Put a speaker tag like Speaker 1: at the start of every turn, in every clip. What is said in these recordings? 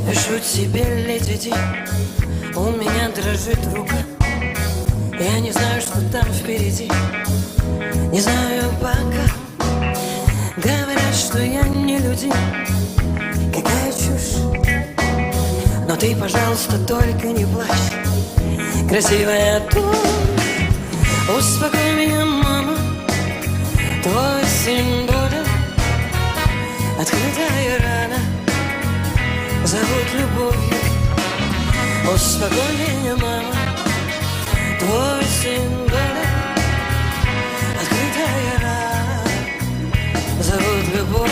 Speaker 1: пишу тебе, леди, у меня дрожит рука. Я не знаю, что там впереди, не знаю пока. Говорят, что я не люди, какая чушь. Но ты, пожалуйста, только не плачь, красивая тушь. Успокой меня, мама, твой сын болен. Открытая рана зовут любовью. Успокой меня, мама, твой сын болен. Открытая рана зовут любовь.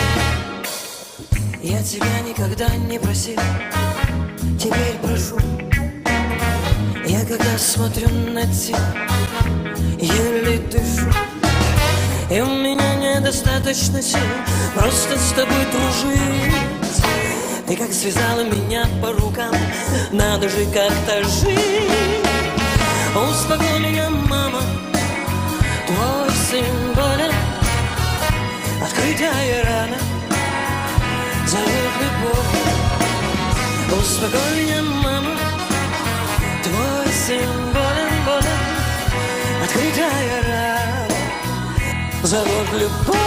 Speaker 1: Я тебя никогда не просил, теперь прошу. Я когда смотрю на тебя, еле дышу. И у меня недостаточно сил просто с тобой дружить. Ты как связала меня по рукам, надо же как-то жить. Успокой меня, мама, твой сын болен. Открытая рана зовет любовь. Успокой меня, мама, твой сын болен, болен. Открытая рана зовут любовью.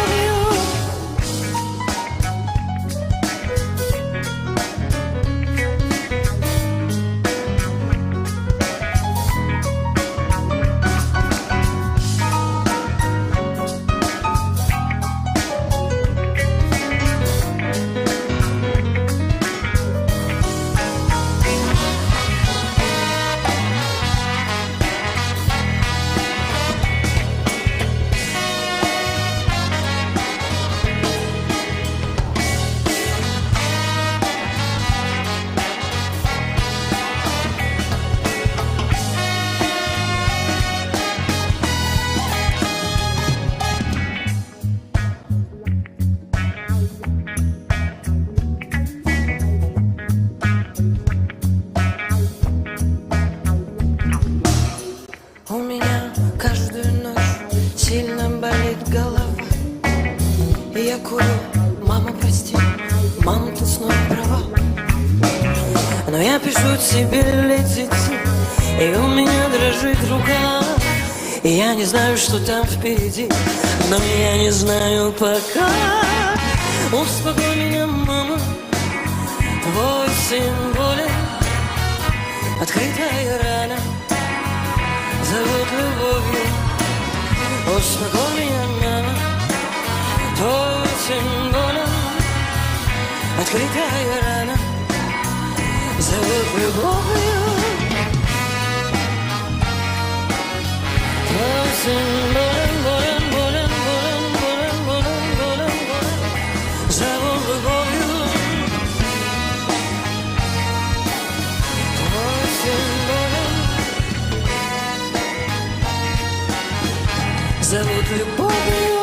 Speaker 1: У меня каждую ночь сильно болит голова. И я курю, мама, прости, мама, ты снова права. Но я пишу тебе, леди, и у меня дрожит рука. И я не знаю, что там впереди, но я не знаю пока. Успокой меня, мама, твой сын болен. Открытая рана зовут любовью. Успокой меня, мама, твой сын болен. Открытая рана зовут любовью. Твой сын болен, болен, болен, болен, болен, болен, болен, болен, зовут любовью. Твой сын болен, зовут любовью.